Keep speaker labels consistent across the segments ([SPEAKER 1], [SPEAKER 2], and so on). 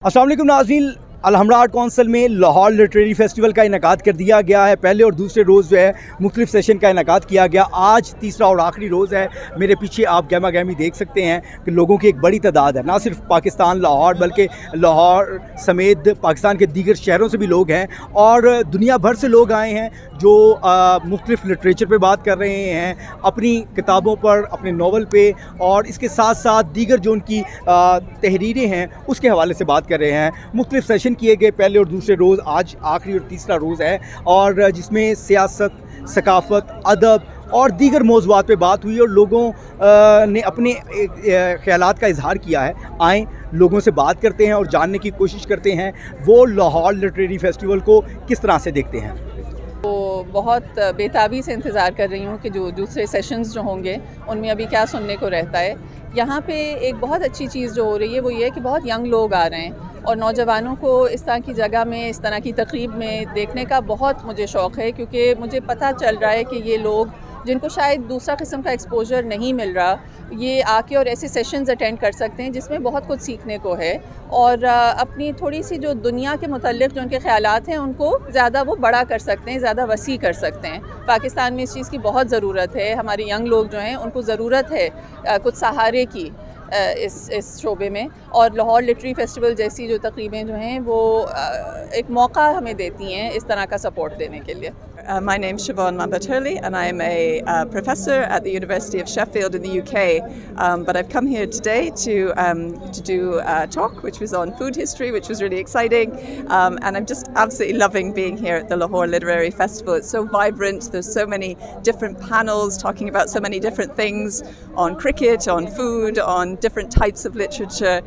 [SPEAKER 1] अस्सलाम वालेकुम नाज़रीन, अलहमरा आर्ट कौंसिल में लाहौर लिटरेरी फेस्टिवल का इनेकाद कर दिया गया है। पहले और दूसरे रोज़ जो है मुख्तलिफ सेशन का इनेकाद किया गया। आज तीसरा और आखिरी रोज़ है। मेरे पीछे आप गहमा गहमी देख सकते हैं कि लोगों की एक बड़ी तादाद है। ना सिर्फ पाकिस्तान लाहौर बल्कि लाहौर समेत पाकिस्तान के दीगर शहरों से भी लोग हैं और दुनिया भर से लोग आए हैं जो मुख्तलिफ लिटरेचर पर बात कर रहे हैं, अपनी किताबों पर, अपने नावल पे और इसके साथ साथ दीगर जो उनकी तहरीरें हैं उसके हवाले से बात कर रहे हैं। मुख्तलिफ सेशन किए गए पहले और दूसरे रोज़, आज आखिरी और तीसरा रोज़ है और जिसमें सियासत, सकाफ़त, अदब और दीगर मौज़ूआत पे बात हुई और लोगों ने अपने ख़यालात का इजहार किया है। आएँ लोगों से बात करते हैं और जानने की कोशिश करते हैं वो लाहौर लिटरेरी फेस्टिवल को किस तरह से देखते हैं।
[SPEAKER 2] तो बहुत बेताबी से इंतज़ार कर रही हूँ कि जो दूसरे सेशंस जो होंगे उनमें अभी क्या सुनने को रहता है। यहाँ पे एक बहुत अच्छी चीज़ जो हो रही है वो ये है कि बहुत यंग लोग आ रहे हैं और नौजवानों को इस तरह की जगह में, इस तरह की तकरीब में देखने का बहुत मुझे शौक़ है, क्योंकि मुझे पता चल रहा है कि ये लोग जिनको शायद दूसरा किस्म का एक्सपोजर नहीं मिल रहा, ये आके और ऐसे सेशंस अटेंड कर सकते हैं जिसमें बहुत कुछ सीखने को है और अपनी थोड़ी सी जो दुनिया के मुतल्लिक़ जो उनके ख़यालात हैं उनको ज़्यादा वो बड़ा कर सकते हैं, ज़्यादा वसी कर सकते हैं। पाकिस्तान में इस चीज़ की बहुत ज़रूरत है। हमारे यंग लोग जो हैं उनको ज़रूरत है कुछ सहारे की इस शोबे में, और लाहौर लिटरेरी फेस्टिवल जैसी जो तकरीबें जो हैं वो एक मौका हमें देती हैं इस तरह का सपोर्ट देने के लिए।
[SPEAKER 3] My name's Siobhan Lambert-Hurley and I'm a professor at the University of Sheffield in the UK, but I've come here today to do a talk which was on food history, which was really exciting, and I'm just absolutely loving being here at the Lahore Literary Festival. It's so vibrant, there's so many different panels talking about so many different things, on cricket, on food, on different types of literature.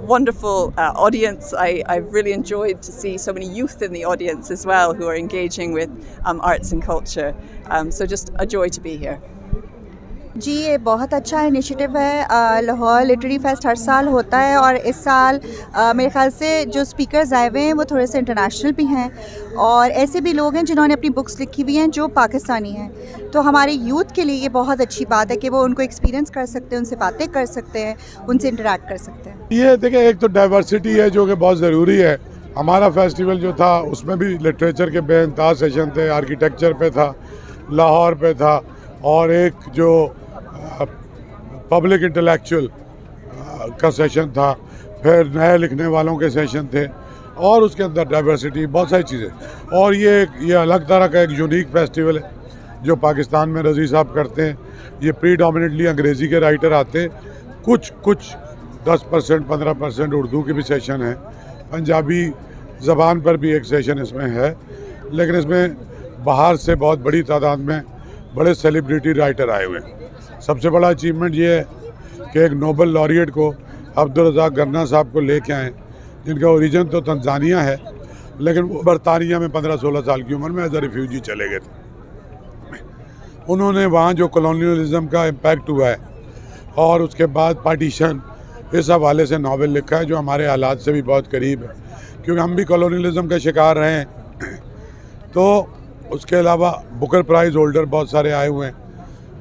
[SPEAKER 3] Wonderful audience. I've really enjoyed to see so many youth in the audience as well who are engaging with arts and culture. So just a joy to be here.
[SPEAKER 4] जी, ये बहुत अच्छा initiative है। Lahore literary fest हर साल होता है और इस साल मेरे ख़्याल से जो स्पीकर्स आए हुए हैं वो थोड़े से इंटरनेशनल भी हैं और ऐसे भी लोग हैं जिन्होंने अपनी बुक्स लिखी हुई हैं जो पाकिस्तानी हैं। तो हमारे यूथ के लिए ये बहुत अच्छी बात है कि वो उनको एक्सपीरियंस कर सकते हैं, उनसे बातें कर सकते हैं, उनसे इंटरेक्ट कर सकते हैं।
[SPEAKER 5] ये देखिए, एक तो डाइवर्सिटी है जो कि बहुत ज़रूरी है। हमारा फेस्टिवल जो था उसमें भी लिटरेचर के बेइंतहा सेशन थे, आर्किटेक्चर पे था, लाहौर पे था और एक जो पब्लिक इंटेलेक्चुअल का सेशन था, फिर नए लिखने वालों के सेशन थे और उसके अंदर डाइवर्सिटी, बहुत सारी चीज़ें। और ये अलग तरह का एक यूनिक फेस्टिवल है जो पाकिस्तान में रज़ी साहब करते हैं। ये प्रीडोमिनेटली अंग्रेज़ी के राइटर आते हैं, कुछ 10% 15% उर्दू के भी सेशन हैं, पंजाबी ज़बान पर भी एक सेशन इसमें है, लेकिन इसमें बाहर से बहुत बड़ी तादाद में बड़े सेलिब्रिटी राइटर आए हुए हैं। सबसे बड़ा अचीवमेंट ये है कि एक नोबल लॉरिएट को, अब्दुल रज़ाक गन्ना साहब को लेके आए, जिनका ओरिजिन तो तंजानिया है लेकिन वो बरतानिया में 15-16 साल की उम्र में एज अ रिफ्यूजी चले गए थे। उन्होंने वहाँ जो कॉलोनियलिज़म का इम्पैक्ट हुआ है और उसके बाद पार्टीशन, इस हवाले से नावल लिखा है जो हमारे हालात से भी बहुत करीब है, क्योंकि हम भी कॉलोनियलिज़म का शिकार रहे हैं। तो उसके अलावा बुकर प्राइज़ होल्डर बहुत सारे आए हुए हैं,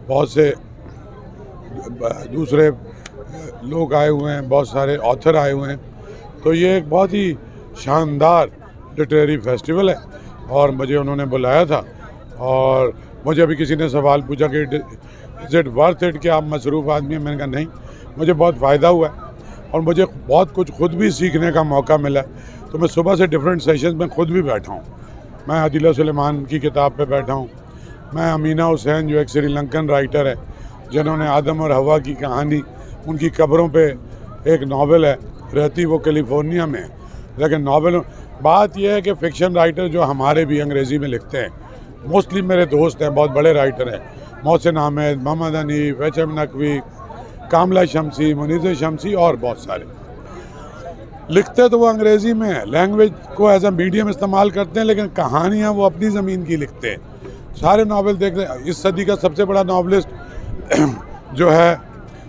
[SPEAKER 5] बहुत से दूसरे लोग आए हुए हैं, बहुत सारे ऑथर आए हुए हैं। तो ये एक बहुत ही शानदार लिटरेरी फेस्टिवल है और मुझे उन्होंने बुलाया था और मुझे अभी किसी ने सवाल पूछा कि इज़ इट वर्थ इट कि आप मसरूफ़ आदमी हैं। मैंने कहा नहीं, मुझे बहुत फ़ायदा हुआ है और मुझे बहुत कुछ खुद भी सीखने का मौका मिला है। तो मैं सुबह से डिफरेंट सेशंस में खुद भी बैठा हूँ। मैं आदिला सुलेमान की किताब पे बैठा हूँ, मैं अमीना हुसैन जो एक श्रीलंकन राइटर है जिन्होंने आदम और हवा की कहानी, उनकी कब्रों पे एक नावल है, रहती वो कैलिफोर्निया में है, लेकिन नावल, बात यह है कि फ़िक्शन राइटर जो हमारे भी अंग्रेज़ी में लिखते हैं, मोस्टली मेरे दोस्त हैं, बहुत बड़े राइटर हैं, मोहसिन अहमद, मोहम्मद हनीफ, एच.एम. नकवी, कामला शमसी, मुनीज़ शमसी और बहुत सारे लिखते तो वो अंग्रेज़ी में है, लैंग्वेज को एज अ मीडियम इस्तेमाल करते हैं, लेकिन कहानियाँ वो अपनी ज़मीन की लिखते हैं। सारे नावल देखते हैं। इस सदी का सबसे बड़ा नावलिस्ट जो है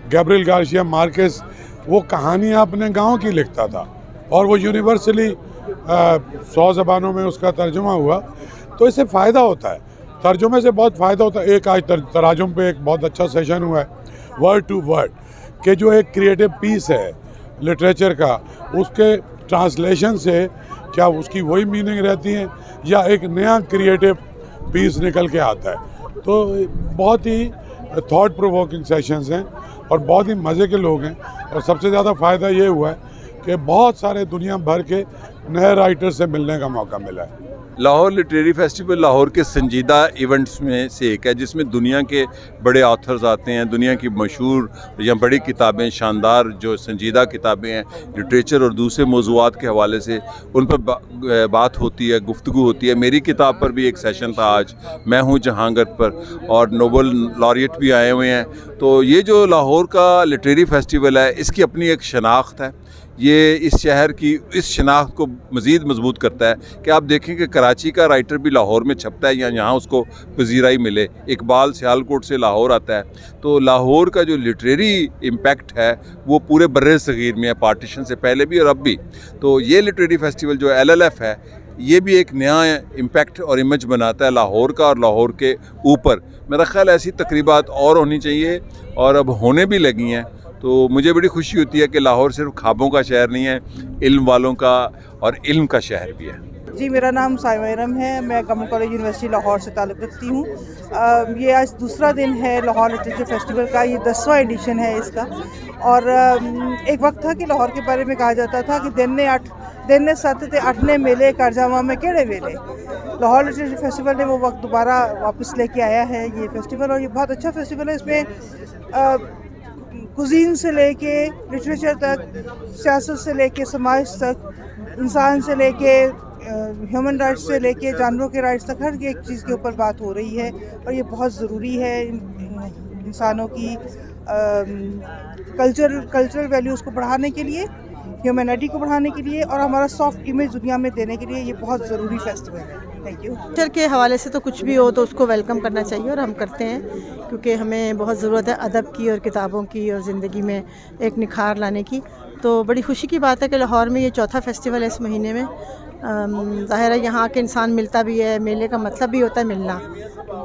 [SPEAKER 5] गैब्रियल गार्सिया मार्केस, वो कहानियाँ अपने गांव की लिखता था और वो यूनिवर्सली 100 ज़बानों में उसका तर्जुमा हुआ। तो इससे फ़ायदा होता है, तर्जुमे से बहुत फ़ायदा होता है। एक आज तराजुम पे एक बहुत अच्छा सेशन हुआ है, वर्ड टू वर्ड, कि जो एक क्रिएटिव पीस है लिटरेचर का, उसके ट्रांसलेशन से क्या उसकी वही मीनिंग रहती है या एक नया क्रिएटिव पीस निकल के आता है। तो बहुत ही थॉट प्रोवोकिंग सेशंस हैं और बहुत ही मज़े के लोग हैं। और सबसे ज़्यादा फ़ायदा ये हुआ है कि बहुत सारे दुनिया भर के नए राइटर से मिलने का मौका मिला है।
[SPEAKER 6] लाहौर लिटरेरी फेस्टिवल लाहौर के संजीदा इवेंट्स में से एक है, जिसमें दुनिया के बड़े ऑथर्स आते हैं, दुनिया की मशहूर या बड़ी किताबें, शानदार जो संजीदा किताबें हैं लिटरेचर और दूसरे मौज़ूआत के हवाले से, उन पर बात होती है, गुफ्तगू होती है। मेरी किताब पर भी एक सेशन था आज, मैं हूँ जहांगीर पर, और नोबल लॉरिएट भी आए हुए हैं। तो ये जो लाहौर का लिटरेरी फेस्टिवल है, इसकी अपनी एक शनाख्त है। ये इस शहर की इस शनाख्त को मज़ीद मजबूत करता है कि आप देखें कि कराची का राइटर भी लाहौर में छपता है या यहाँ उसको पजीराई मिले। इकबाल सियालकोट से लाहौर आता है, तो लाहौर का जो लिटरेरी इम्पैक्ट है वो पूरे बर्रे सगीर में है, पार्टीशन से पहले भी और अब भी। तो ये लिटरेरी फेस्टिवल जो LLF है, ये भी एक नया इम्पैक्ट और इमेज बनाता है लाहौर का और लाहौर के ऊपर। मेरा ख्याल ऐसी तकरीबात और होनी चाहिए और अब होने भी लगी हैं। तो मुझे बड़ी खुशी होती है कि लाहौर सिर्फ ख्वाबों का शहर नहीं है, इल्म वालों का और इल्म का शहर भी है।
[SPEAKER 7] जी, मेरा नाम साइमा इरम है, मैं गवर्नमेंट कॉलेज यूनिवर्सिटी लाहौर से ताल्लुक़ रखती हूँ। ये आज दूसरा दिन है लाहौर लिटरेचर फेस्टिवल का, ये 10वां एडिशन है इसका। और एक वक्त था कि लाहौर के बारे में कहा जाता था कि दिन ने 7 ते 8 ने मेले कारजामा में केड़े वेले। लाहौर लिटरेचर फेस्टिवल ने वो वक्त दोबारा वापस लेके आया है ये फेस्टिवल, और ये बहुत अच्छा फेस्टिवल है। इसमें कुजीन से लेके लिटरेचर तक, सियासत से लेके समाज तक, इंसान से लेके ह्यूमन राइट्स से लेके जानवरों के राइट्स तक, हर एक चीज़ के ऊपर बात हो रही है। और ये बहुत ज़रूरी है इंसानों की कल्चरल वैल्यूज़ को बढ़ाने के लिए, ह्यूमैनिटी को बढ़ाने के लिए और हमारा सॉफ्ट इमेज दुनिया में देने के लिए ये बहुत ज़रूरी फेस्टिवल है। Thank you.
[SPEAKER 8] कल्चर के हवाले से तो कुछ भी हो तो उसको वेलकम करना चाहिए और हम करते हैं, क्योंकि हमें बहुत ज़रूरत है अदब की और किताबों की और ज़िंदगी में एक निखार लाने की। तो बड़ी खुशी की बात है कि लाहौर में ये चौथा फेस्टिवल है इस महीने में। ज़ाहिर है यहाँ के इंसान मिलता भी है, मेले का मतलब भी होता है मिलना।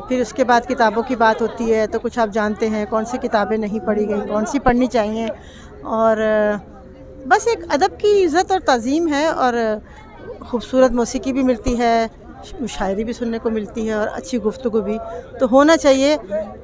[SPEAKER 8] फिर उसके बाद किताबों की बात होती है, तो कुछ आप जानते हैं कौन सी किताबें नहीं पढ़ी गई, कौन सी पढ़नी चाहिए। और बस एक अदब की इज़्ज़त और ताज़ीम है, और ख़ूबसूरत मौसीकी भी मिलती है, शायरी भी सुनने को मिलती है और अच्छी गुफ्तगू भी। तो होना चाहिए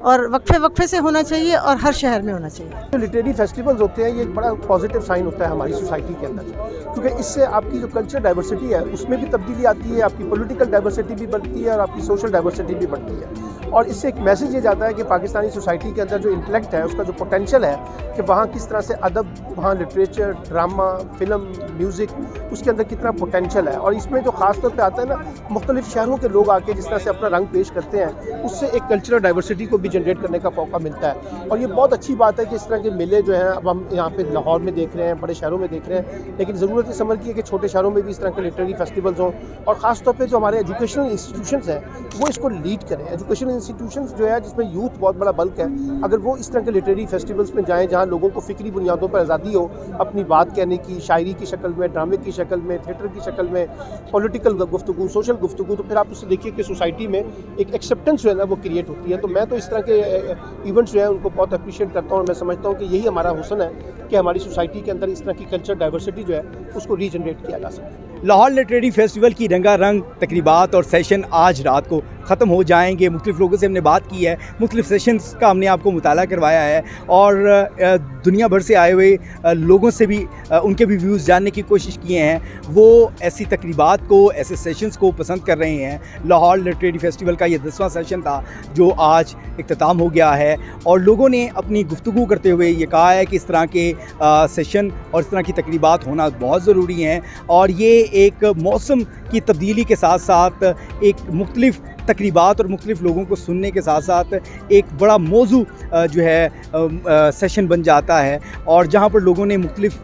[SPEAKER 8] और वक्फे से होना चाहिए और हर शहर में होना चाहिए।
[SPEAKER 9] जो लिटरेरी फेस्टिवल्स होते हैं, ये एक बड़ा पॉजिटिव साइन होता है हमारी सोसाइटी के अंदर, क्योंकि इससे आपकी जो कल्चर डाइवर्सिटी है उसमें भी तब्दीली आती है, आपकी पॉलिटिकल डाइवर्सिटी भी बढ़ती है और आपकी सोशल डाइवर्सिटी भी बढ़ती है। और इससे एक मैसेज ये जाता है कि पाकिस्तानी सोसाइटी के अंदर जो इंटेलेक्ट है, उसका जो पोटेंशियल है कि वहाँ किस तरह से अदब, वहाँ लिटरेचर, ड्रामा, फिल्म, म्यूज़िक, उसके अंदर कितना पोटेंशियल है। और इसमें जो ख़ास तौर पे आता है ना, मुख्तलिफ शहरों के लोग आके जिस तरह से अपना रंग पेश करते हैं, उससे एक कल्चरल डाइवर्सिटी को भी जनरेट करने का मौका मिलता है। और ये बहुत अच्छी बात है कि इस तरह के मेले जो हैं अब हम यहाँ पे लाहौर में देख रहे हैं, बड़े शहरों में देख रहे हैं, लेकिन ज़रूरत इस अमल की है कि छोटे शहरों में भी इस तरह के लिटरेरी फेस्टिवल्स हों। और ख़ास तौर पर जो हमारे एजुकेशनल इंस्टीट्यूशंस हैं वो इसको लीड करें। एजुकेशनल इंस्टीट्यूशंस जो है जिसमें यूथ बहुत बड़ा बल्क है, अगर वो इस तरह के लिटरेरी फेस्टिवल्स में जाएँ जहाँ लोगों को फ़िक्री बुनियादों पर आज़ादी हो अपनी बात कहने की, शायरी की शक्ल में, ड्रामे की शक्ल में, थिएटर की शक्ल में, पॉलिटिकल गुफ्तगू, सोशल गुफ्तगू, तो फिर आप उससे देखिए कि सोसाइटी में एक एक्सेप्टेंस जो है ना वो क्रिएट होती है। तो मैं तो इस तरह के इवेंट्स जो है उनको बहुत अप्रिशिएट करता हूँ और मैं समझता हूँ कि यही हमारा हुस्न है कि हमारी सोसाइटी के अंदर इस तरह की कल्चर डाइवर्सिटी जो है उसको रीजनरेट किया जा सके।
[SPEAKER 1] लाहौर लिटरेरी फेस्टिवल की रंगारंग तकरीबात और सेशन आज रात को ख़त्म हो जाएंगे। मुख्तलिफ़ लोगों से हमने बात की है, मुख्तलिफ़ सेशंस का हमने आपको मुताला करवाया है और दुनिया भर से आए हुए लोगों से भी उनके भी व्यूज़ जानने की कोशिश किए हैं। वो ऐसी तकरीबात को, ऐसे सेशंस को पसंद कर रहे हैं। लाहौर लिटरेरी फेस्टिवल का ये 10वां सेशन था जो आज इख्तिताम हो गया है और लोगों ने अपनी गुफ्तगू करते हुए ये कहा है कि इस तरह के सेशन और इस तरह की तकरीबात होना बहुत ज़रूरी हैं। और ये एक मौसम की तब्दीली के साथ साथ एक मुख्तलिफ़ तकरीबात और मुख्तलिफ़ लोगों को सुनने के साथ साथ एक बड़ा मौजू जो है सेशन बन जाता है। और जहाँ पर लोगों ने मुख्तलिफ़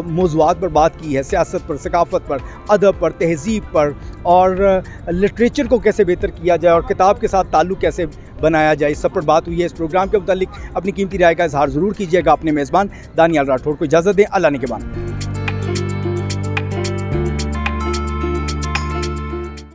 [SPEAKER 1] मौज़ूआत पर बात की है, सियासत पर, सकाफ़त पर, अदब पर, तहज़ीब पर, और लिटरेचर को कैसे बेहतर किया जाए और किताब के साथ ताल्लुक़ कैसे बनाया जाए, इस सब पर बात हुई है। इस प्रोग्राम के मुतालिक अपनी कीमती राय का इज़हार ज़रूर कीजिएगा। अपने मेज़बान दानियाल राठौड़ को इजाज़त दें। अल्लाह ने के बाद।